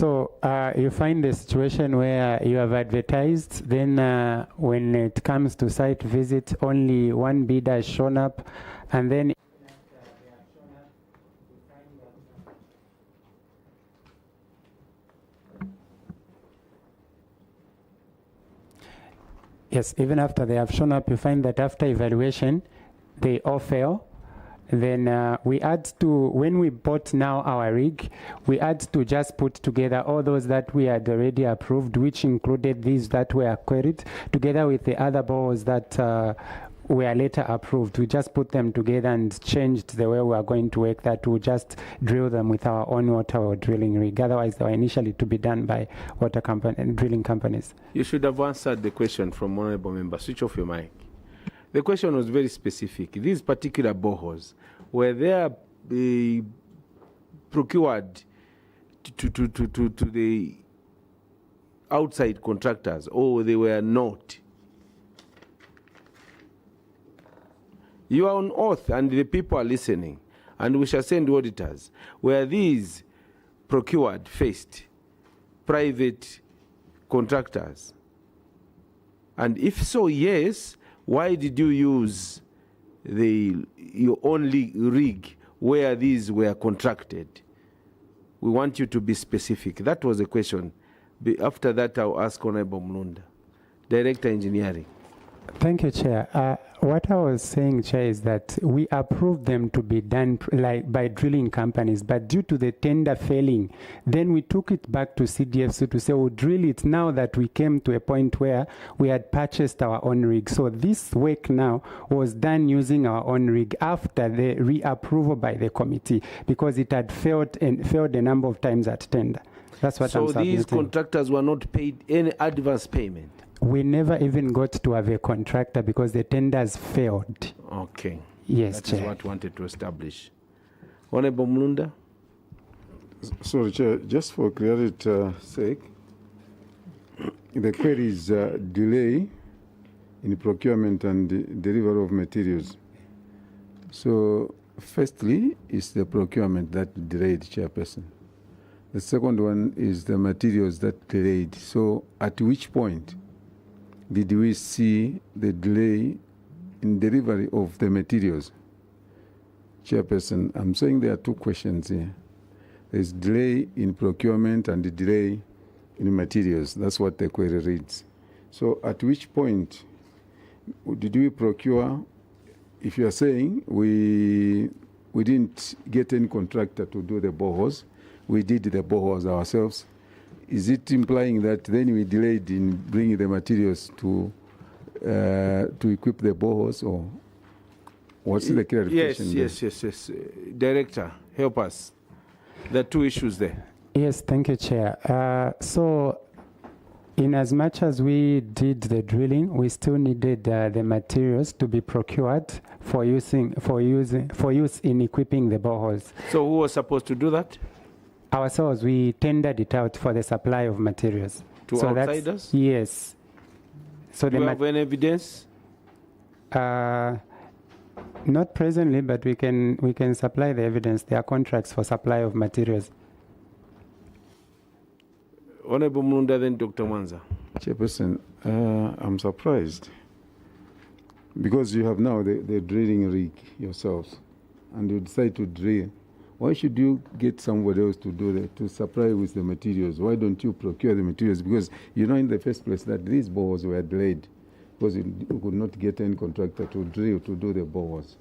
So you find the situation where you have advertised, then when it comes to site visit, only one bidder has shown up, and then yes, even after they have shown up, you find that after evaluation, they all fail. Then we had to, when we bought now our rig, we had to just put together all those that we had already approved, which included these that were queried, together with the other bores that were later approved. We just put them together and changed the way we are going to work, that we'll just drill them with our own water or drilling rig. Otherwise, they were initially to be done by water company and drilling companies. You should have answered the question from Honorable Member. Switch off your mic. The question was very specific. These particular boreholes, were they procured to the outside contractors, or they were not? You are on oath, and the people are listening, and we shall send auditors. Were these procured first, private contractors? And if so, yes, why did you use your only rig where these were contracted? We want you to be specific. That was the question. After that, I'll ask Honorable Mlunda, Director Engineering. Thank you, Chair. What I was saying, Chair, is that we approved them to be done by drilling companies, but due to the tender failing, then we took it back to CDFC to say, we'll drill it now that we came to a point where we had purchased our own rig. So this work now was done using our own rig after the reapproval by the committee, because it had failed a number of times at tender. That's what I'm submitting. So these contractors were not paid any advance payment? We never even got to have a contractor because the tenders failed. Okay. Yes, that Chair. Is what we wanted to establish. Honorable Mlunda? Sorry, Chair, just for clarity's sake, the query is delay in procurement and delivery of materials. So, firstly, is the procurement that delayed, Chairperson. The second one is the materials that delayed. So, at which point did we see the delay in delivery of the materials? Chairperson, I'm saying there are two questions here. There's delay in procurement and the delay in materials. That's what the query reads. So at which point did we procure? If you are saying we didn't get any contractor to do the boreholes, we did the boreholes ourselves, is it implying that then we delayed in bringing the materials to equip the boreholes, or what's the clarification? Yes. Director, help us. There are two issues there. Yes, thank you, Chair. So, in as much as we did the drilling, we still needed the materials to be procured for use in equipping the boreholes. So, who was supposed to do that? Ourselves, we tendered it out for the supply of materials. To outsiders? Yes. So do you have any evidence? Not presently, but we can supply the evidence. There are contracts for supply of materials. Honorable Mlunda, then Dr. Mwanza. Chairperson, I'm surprised because you have now the drilling rig yourselves, and you decide to drill. Why should you get somebody else to supply with the materials? Why don't you procure the materials? Because you know in the first place that these boreholes were delayed because you could not get any contractor to drill to do the boreholes.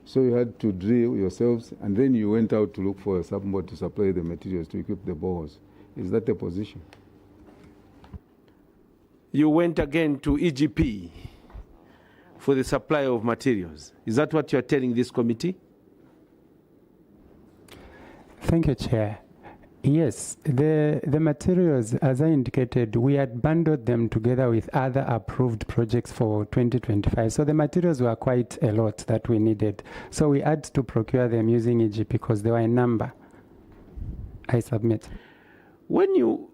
So you had to drill yourselves, and then you went out to look for somebody to supply the materials to equip the boreholes. Is that the position? You went again to EGP for the supply of materials. Is that what you're telling this committee? Thank you, Chair. Yes, the materials, as I indicated, we had bundled them together with other approved projects for 2025. So the materials were quite a lot that we needed. So we had to procure them using EGP because there were a number. I submit. When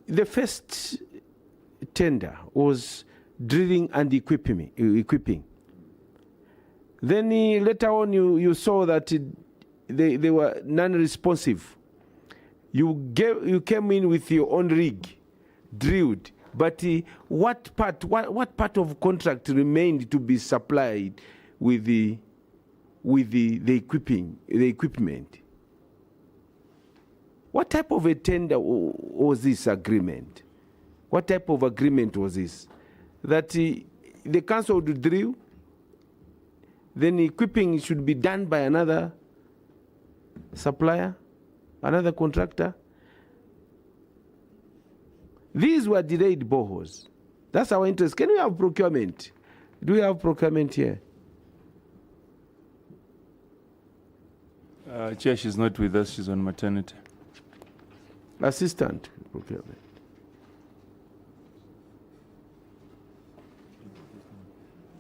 the first tender was drilling and equipping. Then later on you saw that they were non-responsive. You came in with your own rig, drilled, but what part of contract remained to be supplied with the equipment? What type of a tender was this agreement? What type of agreement was this? That the council would drill, then equipping should be done by another supplier, another contractor. These were delayed boreholes. That's our interest. Can we have procurement? Do we have procurement here? Chair, she's not with us. She's on maternity. Assistant procurement.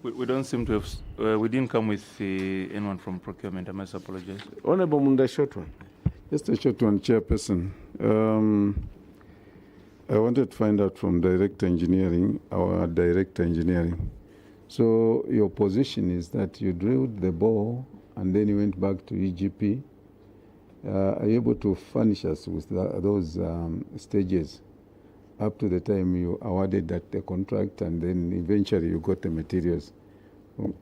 We don't seem to have, we didn't come with anyone from procurement. I must apologize. Honorable Munda, short one. Just a short one, Chairperson. I wanted to find out from Director Engineering, our Director Engineering. So your position is that you drilled the bore and then you went back to EGP. Are you able to furnish us with those stages up to the time you awarded that the contract and then eventually you got the materials? From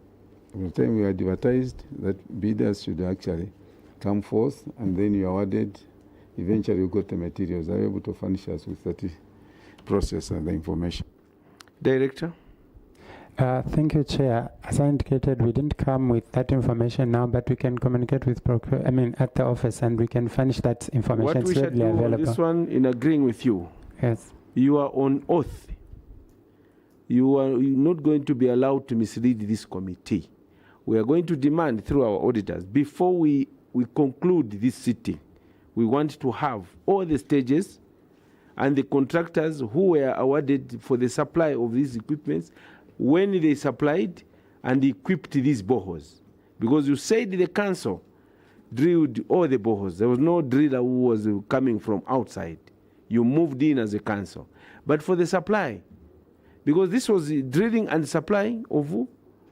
the time you advertised that bidders should actually come forth and then you awarded, eventually you got the materials. Are you able to furnish us with that process and the information? Director? Thank you, Chair. As I indicated, we didn't come with that information now, but we can communicate with at the office, and we can furnish that information. What we it's should do available. on this one, in agreeing with you, Yes. you are on oath. You are not going to be allowed to mislead this committee. We are going to demand through our auditors, before we conclude this sitting, we want to have all the stages and the contractors who were awarded for the supply of these equipments, when they supplied and equipped these boreholes. Because you said the council drilled all the boreholes. There was no driller who was coming from outside. You moved in as a council. But for the supply, because this was drilling and supplying of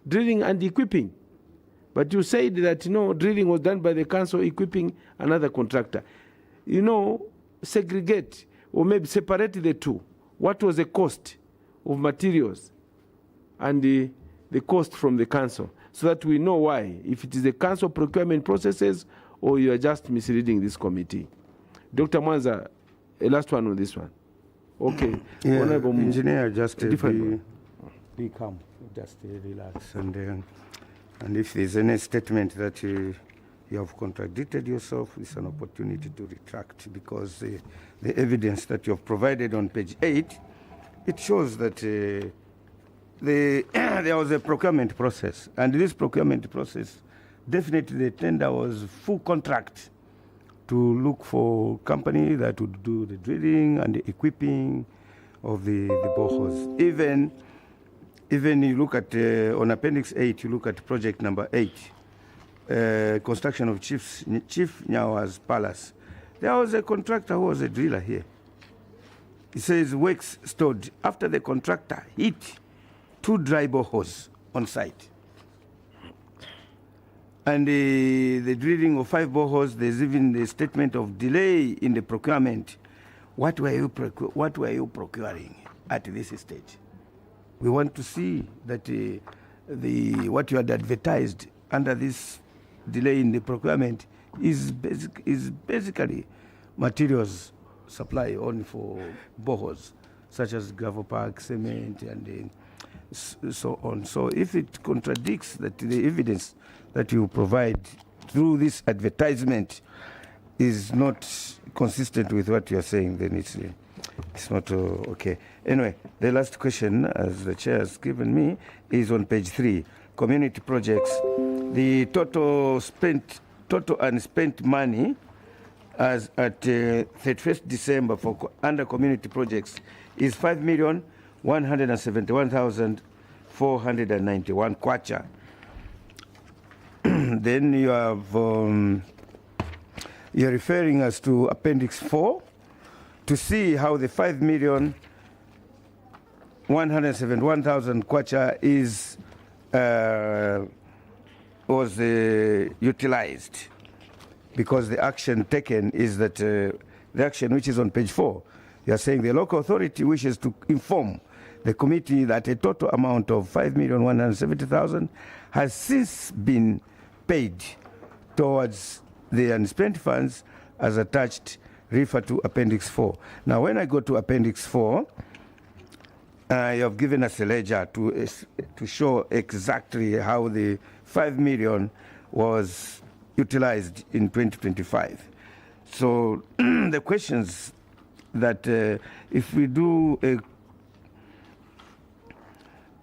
drilling and equipping. But you said that, drilling was done by the council, equipping another contractor. Segregate or maybe separate the two. What was the cost of materials and the cost from the council, so that we know why, if it is the council procurement processes or you are just misleading this committee. Dr. Mwanza, a last one on this one. Okay. Yeah, engineer, just be calm, just relax. And if there's any statement that you have contradicted yourself, it's an opportunity to retract, because the evidence that you have provided on page 8, it shows that there was a procurement process, and this procurement process, definitely the tender was full contract to look for company that would do the drilling and the equipping of the boreholes. Even you look at on appendix 8, you look at project number 8, construction of Chief Nyawa's Palace. There was a contractor who was a driller here. It says works stored after the contractor hit 2 dry boreholes on site. And the drilling of 5 boreholes, there's even the statement of delay in the procurement. What were you procuring at this stage? We want to see that what you had advertised under this delay in the procurement is basically materials supply only for boreholes, such as gravel park, cement, and so on. So if it contradicts that the evidence that you provide through this advertisement is not consistent with what you are saying, then it's not okay. Anyway, the last question, as the chair has given me, is on page 3, community projects. The total unspent money as at 31st December for under community projects is 5,171,491 kwacha. Then you have you're referring us to appendix 4 to see how the 5,171,000 kwacha is was utilized, because the action taken is that the action which is on page 4. You are saying the local authority wishes to inform the committee that a total amount of 5,170,000 has since been paid towards the unspent funds as attached, refer to Appendix 4. Now, when I go to Appendix 4, you have given us a ledger to show exactly how the 5 million was utilized in 2025. So the questions that if we do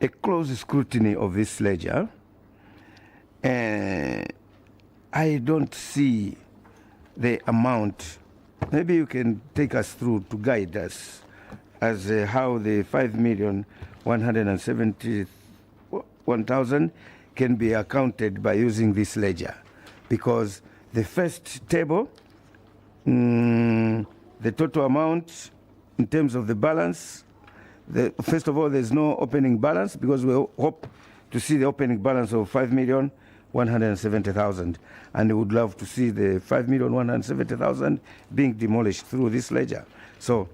a close scrutiny of this ledger, I don't see the amount. Maybe you can take us through to guide us as how the 5,171,000 can be accounted by using this ledger. Because the first table, the total amount in terms of the balance, first of all, there's no opening balance because we hope to see the opening balance of 5,170,000, and we would love to see the 5,170,000 being demolished through this ledger. So,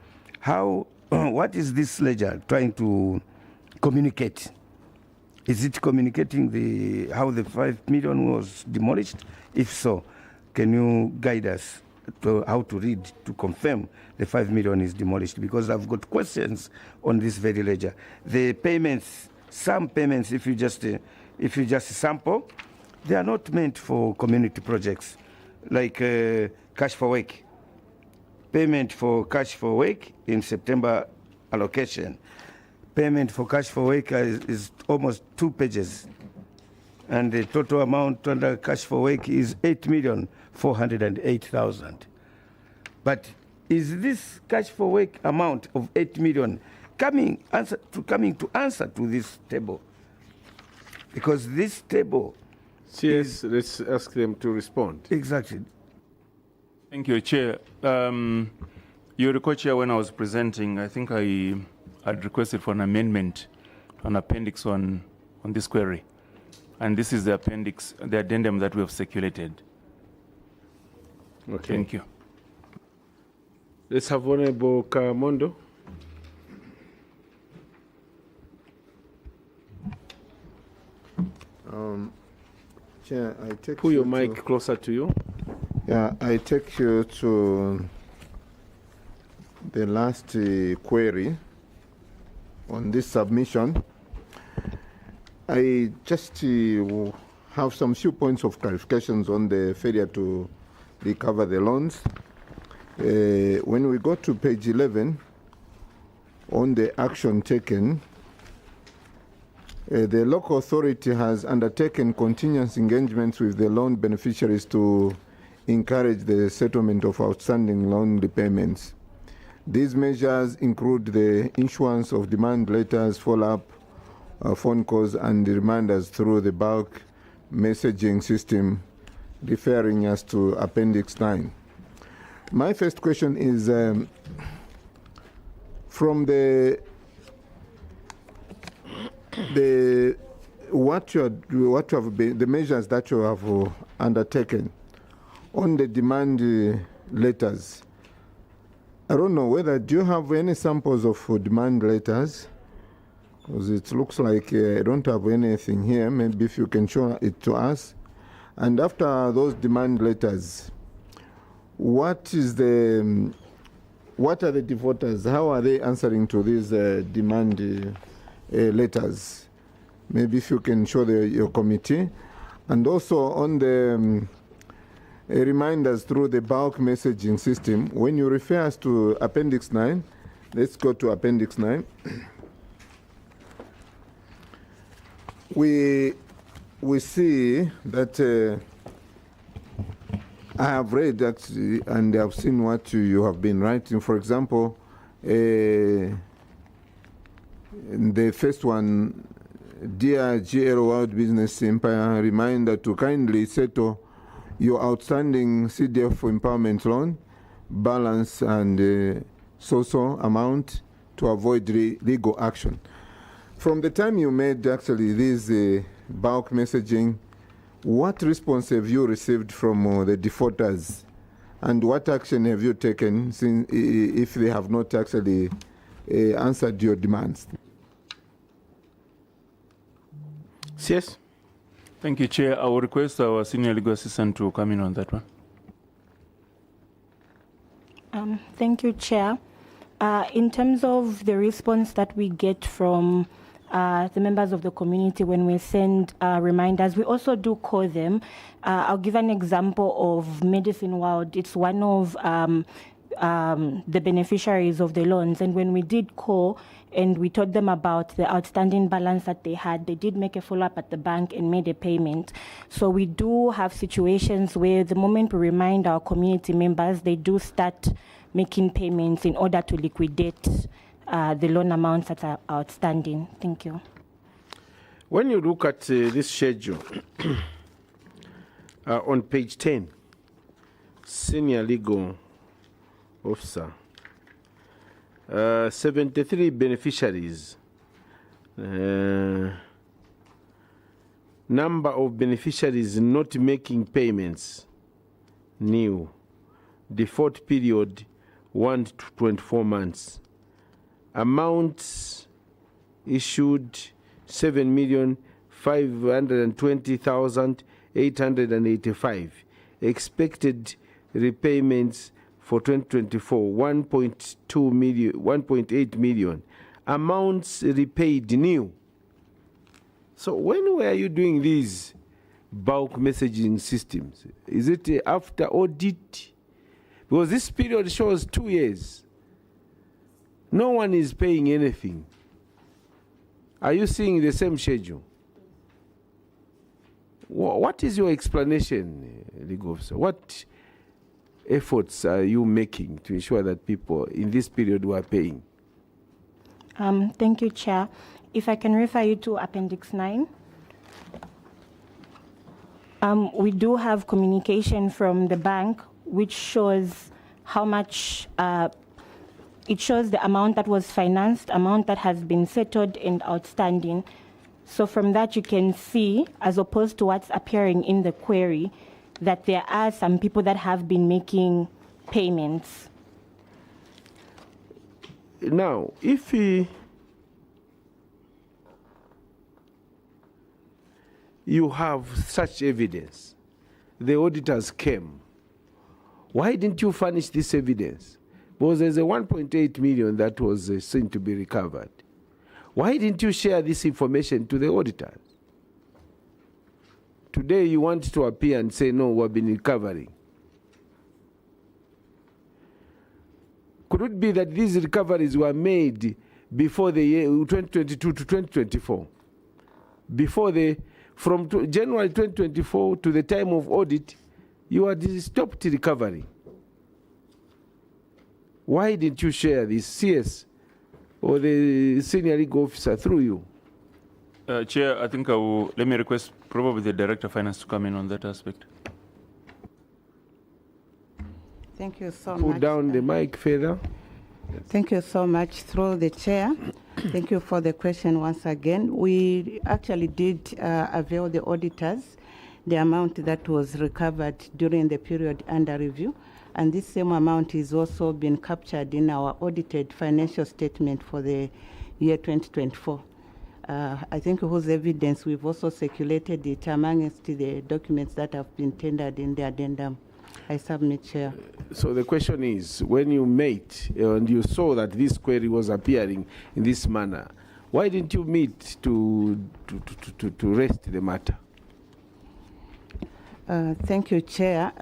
what is this ledger trying to communicate? Is it communicating how the 5 million was demolished? If so, can you guide us to how to read to confirm the 5 million is demolished? Because I've got questions on this very ledger. The payments, some payments, if you just sample, they are not meant for community projects, like cash for work. Payment for cash for work in September allocation. Payment for cash for work is almost 2 pages. And the total amount under cash for work is 8,408,000. But is this cash for work amount of 8 million coming to answer to this table? Because this table. Yes, let's ask them to respond. Exactly. Thank you, Chair. You recall, Chair, when I was presenting, I think I had requested for an amendment, an appendix on this query. And this is the appendix, the addendum that we have circulated. Okay. Thank you. Let's have Honorable Kamondo. Chair, I take Pull your mic closer to you. Yeah, I take you to the last query on this submission. I just have some few points of clarifications on the failure to recover the loans. When we go to page 11, on the action taken, the local authority has undertaken continuous engagements with the loan beneficiaries to encourage the settlement of outstanding loan repayments. These measures include the issuance of demand letters, follow-up phone calls, and reminders through the bulk messaging system, referring us to Appendix 9. My first question is, from the measures that you have undertaken on the demand letters, I don't know whether, do you have any samples of demand letters? Because it looks like I don't have anything here. Maybe if you can show it to us. And after those demand letters, what are the defaulters? How are they answering to these demand letters? Maybe if you can show your committee. And also on the reminders through the bulk messaging system, when you refer us to Appendix 9, let's go to Appendix 9. We see that I have read actually, and I have seen what you have been writing. For example, the first one, dear GL World Business Empire, reminder to kindly settle your outstanding CDF empowerment loan balance and social amount to avoid legal action. From the time you made actually this bulk messaging, what response have you received from the defaulters And what action have you taken since, if they have not actually answered your demands? Yes. Thank you, Chair. I will request our senior legal assistant to come in on that one. Thank you, Chair. In terms of the response that we get from the members of the community when we send reminders, we also do call them. I'll give an example of Medicine World. It's one of the beneficiaries of the loans, and when we did call and we told them about the outstanding balance that they had, they did make a follow-up at the bank and made a payment. So we do have situations where the moment we remind our community members, they do start making payments in order to liquidate the loan amounts that are outstanding. Thank you. When you look at this schedule on page 10, senior legal officer, 73 beneficiaries, number of beneficiaries not making payments, new, default period 1 to 24 months, amounts issued 7,520,885, expected repayments for 2024 1.2 million, 1.8 million, amounts repaid new. So when were you doing these bulk messaging systems? Is it after audit? Because this period shows 2 years. No one is paying anything. Are you seeing the same schedule? What is your explanation, legal officer? What efforts are you making to ensure that people in this period were paying? Thank you, Chair. If I can refer you to Appendix 9. We do have communication from the bank which shows how much, it shows the amount that was financed, amount that has been settled and outstanding. So from that you can see, as opposed to what's appearing in the query, that there are some people that have been making payments. Now, if you have such evidence, the auditors came, why didn't you furnish this evidence? Because there's a 1.8 million that was seen to be recovered. Why didn't you share this information to the auditors? Today you want to appear and say, no, we've been recovering. Could it be that these recoveries were made before the year 2022 to 2024? Before from January 2024 to the time of audit, you had stopped recovery. Why didn't you share this, CS or the senior legal officer through you? Chair, I think let me request probably the Director of Finance to come in on that aspect. Thank you so much. Put down the mic further. Thank you so much, through the chair. Thank you for the question once again. We actually did avail the auditors the amount that was recovered during the period under review, and this same amount is also been captured in our audited financial statement for the year 2024. I think whose evidence we've also circulated it amongst the documents that have been tendered in the addendum. I submit, Chair. So the question is, when you met and you saw that this query was appearing in this manner, why didn't you meet to rest the matter? Thank you, Chair.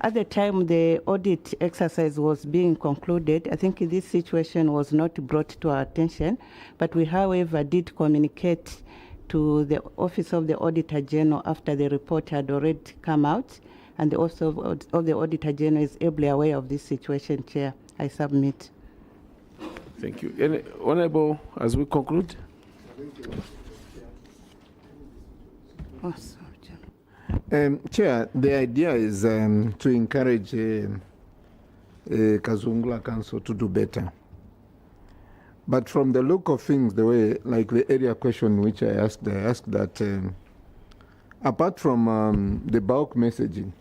At the time the audit exercise was being concluded, I think this situation was not brought to our attention, but we, however, did communicate to the Office of the Auditor General after the report had already come out, and the Office of the Auditor General is ably aware of this situation, Chair. I submit. Thank you. And Honorable, as we conclude. Oh, sorry, Chair. Chair, the idea is to encourage KAZUNGULA Council to do better. But from the look of things, the way, like the area question which I asked that apart from the bulk messaging,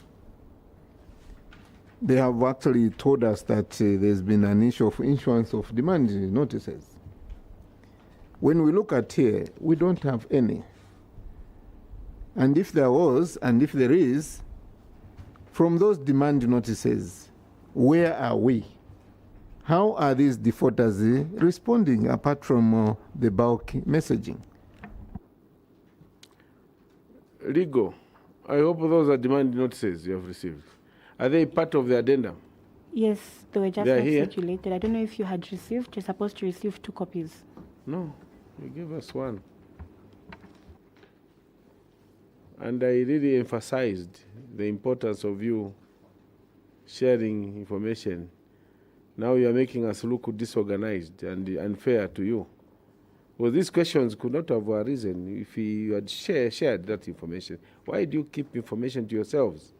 they have actually told us that there's been an issue of issuance of demand notices. When we look at here, we don't have any. And if there was, and if there is, from those demand notices, where are we? How are these defaulters responding apart from the bulk messaging? Legal, I hope those are demand notices you have received. Are they part of the addendum? Yes, they were just They are not here? circulated. I don't know if you had received. You're supposed to receive 2 copies. No, you gave us one. And I really emphasized the importance of you sharing information. Now you are making us look disorganized and unfair to you. Well, these questions could not have arisen if you had shared that information. Why do you keep information to yourselves?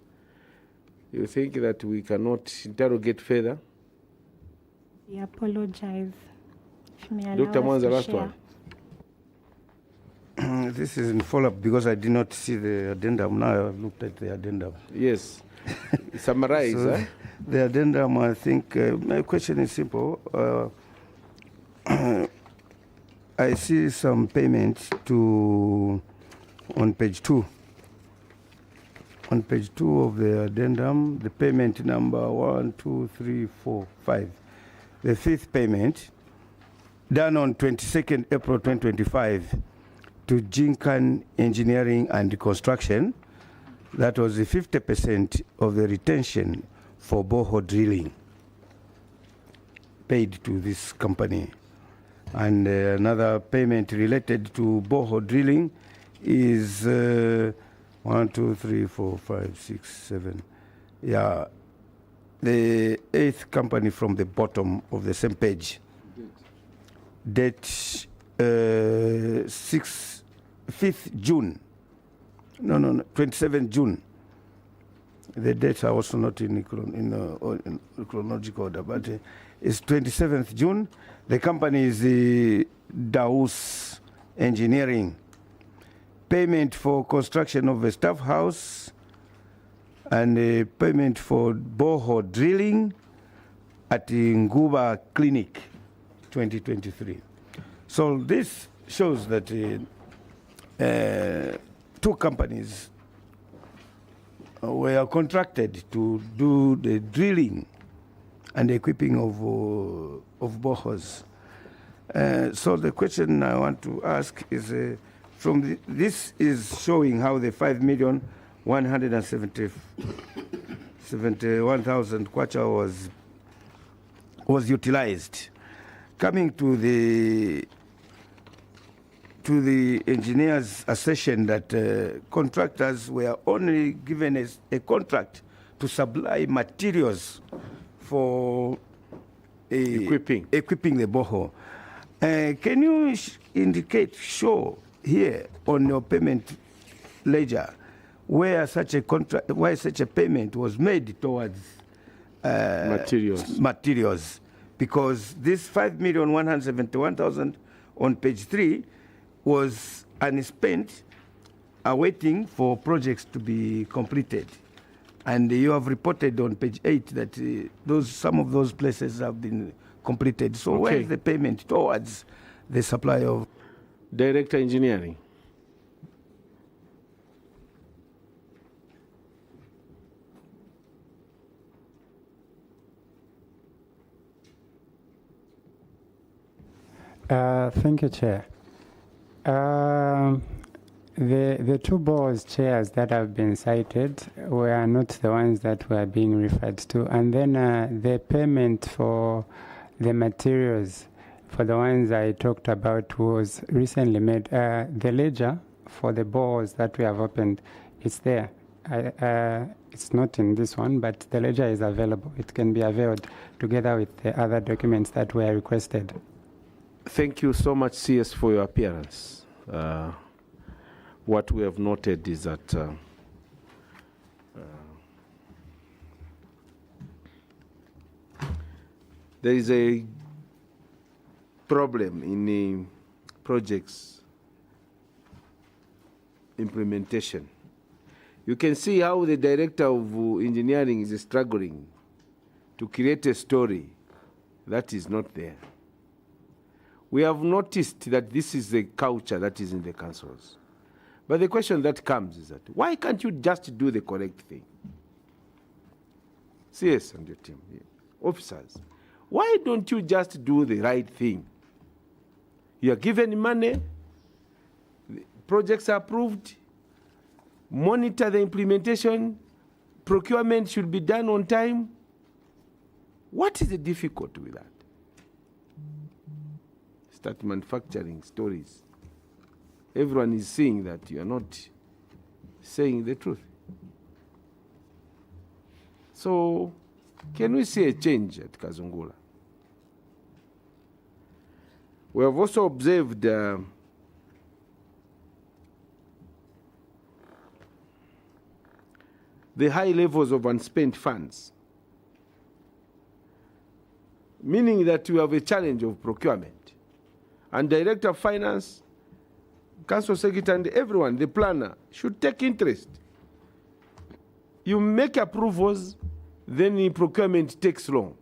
You think that we cannot interrogate further? We apologize. If you may allow Dr. us Mwanza, to last share. one. This is in follow-up because I did not see the addendum. Now I've looked at the addendum. Yes. Summarize. So the addendum, I think, my question is simple. I see some payment on page 2. On page 2 of the addendum, the payment number 1, 2, 3, 4, 5. The 5th payment done on 22nd April 2025 to Jinkan Engineering and Construction. That was the 50% of the retention for borehole drilling paid to this company. And another payment related to borehole drilling is 1, 2, 3, 4, 5, 6, 7. Yeah, the 8th company from the bottom of the same page. Date 5th June. No, 27th June. The dates are also not in chronological order, but it's 27th June. The company is Daus Engineering. Payment for construction of a staff house and a payment for borehole drilling at the Nguba Clinic 2023. So this shows that 2 companies were contracted to do the drilling and equipping of boreholes. So the question I want to ask is, this is showing how the 5,171,000 kwacha was utilized. Coming to the engineer's assertion that contractors were only given a contract to supply materials for equipping the borehole. Can you show here on your payment ledger where such a contract, why such a payment was made towards materials? Because this 5,171,000 on page 3 was unspent, awaiting for projects to be completed. And you have reported on page 8 that some of those places have been completed. So where is the payment towards the supply of? Director Engineering. Thank you, Chair. The 2 boards chairs that have been cited were not the ones that were being referred to. And then the payment for the materials for the ones I talked about was recently made. The ledger for the boards that we have opened, it's there. It's not in this one, but the ledger is available. It can be availed together with the other documents that were requested. Thank you so much, CS, for your appearance. What we have noted is that there is a problem in the project's implementation. You can see how the director of engineering is struggling to create a story that is not there. We have noticed that this is the culture that is in the councils. But the question that comes is that, why can't you just do the correct thing? CS and your team, officers, why don't you just do the right thing? You are given money, the projects are approved, monitor the implementation, procurement should be done on time. What is the difficulty with that? Start manufacturing stories. Everyone is seeing that you are not saying the truth. So, can we see a change at KAZUNGULA? We have also observed the high levels of unspent funds, meaning that we have a challenge of procurement. And Director of Finance, Council Secretary, and everyone, the planner, should take interest. You make approvals, then the procurement takes long.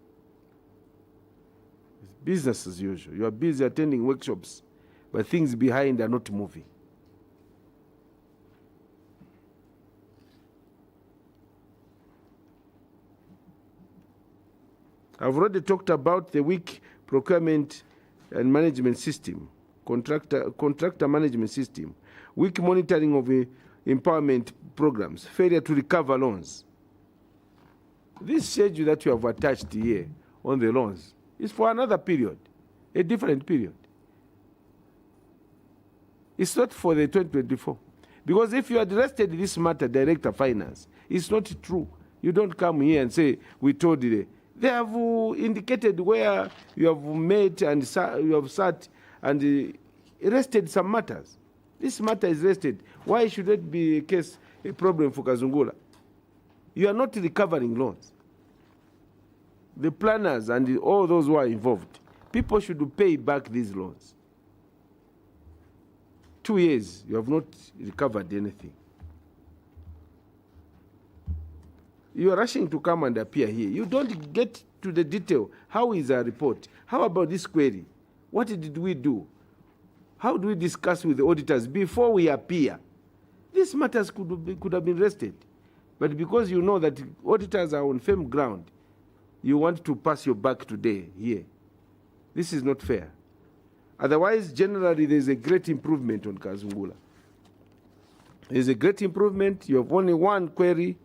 It's business as usual. You are busy attending workshops, but things behind are not moving. I've already talked about the weak procurement and management system, contractor management system, weak monitoring of empowerment programs, failure to recover loans. This schedule that you have attached here on the loans is for another period, a different period. It's not for the 2024. Because if you had arrested this matter, Director of Finance, it's not true. You don't come here and say, we told you. They have indicated where you have met and you have sat and arrested some matters. This matter is arrested. Why should it be a problem for KAZUNGULA? You are not recovering loans. The planners and all those who are involved, people should pay back these loans. 2 years, you have not recovered anything. You are rushing to come and appear here. You don't get to the detail. How is our report? How about this query? What did we do? How do we discuss with the auditors before we appear? These matters could have been rested. But because you know that auditors are on firm ground, you want to pass your buck today here. This is not fair. Otherwise, generally, there's a great improvement on KAZUNGULA. There's a great improvement. You have only one query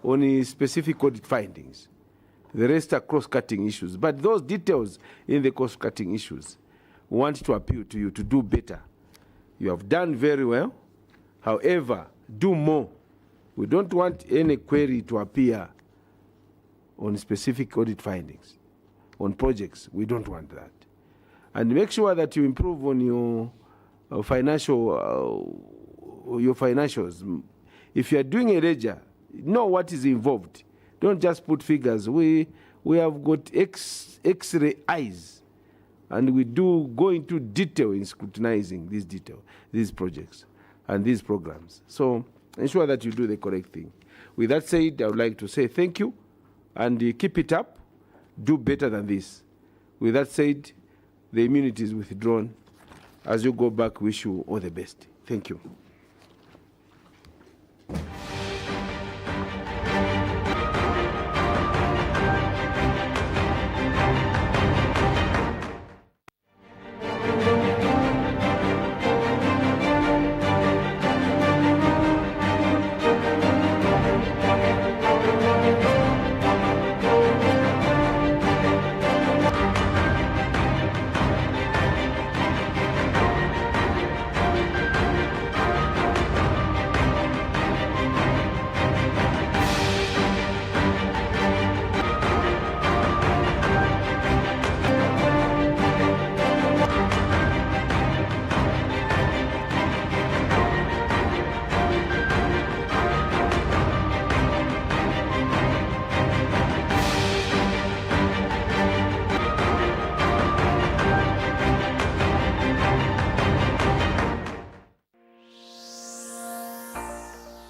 on specific audit findings. The rest are cross-cutting issues. But those details in the cross-cutting issues, we want to appeal to you to do better. You have done very well. However, do more. We don't want any query to appear on specific audit findings. On projects, we don't want that. And make sure that you improve on your financials. If you are doing a ledger, know what is involved. Don't just put figures. We have got X-ray eyes, and we do go into detail in scrutinizing these projects and these programs. So ensure that you do the correct thing. With that said, I would like to say thank you, and keep it up. Do better than this. With that said, the immunity is withdrawn. As you go back, wish you all the best. Thank you.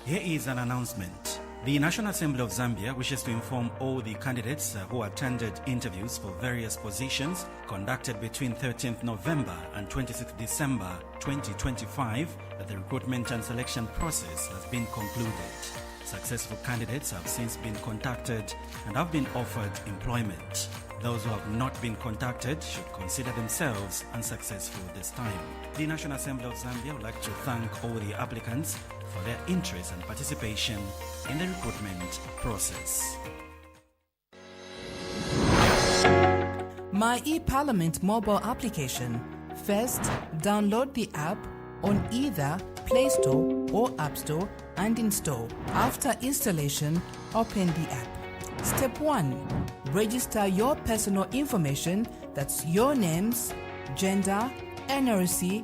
Here is an announcement. The National Assembly of Zambia wishes to inform all the candidates who attended interviews for various positions conducted between 13th November and 26th December 2025 that the recruitment and selection process has been concluded. Successful candidates have since been contacted and have been offered employment. Those who have not been contacted should consider themselves unsuccessful this time. The National Assembly of Zambia would like to thank all the applicants for their interest and participation in the recruitment process. My eParliament mobile application. First, download the app on either Play Store or App Store and install. After installation, open the app. Step 1. Register your personal information, that's your names, gender, NRC,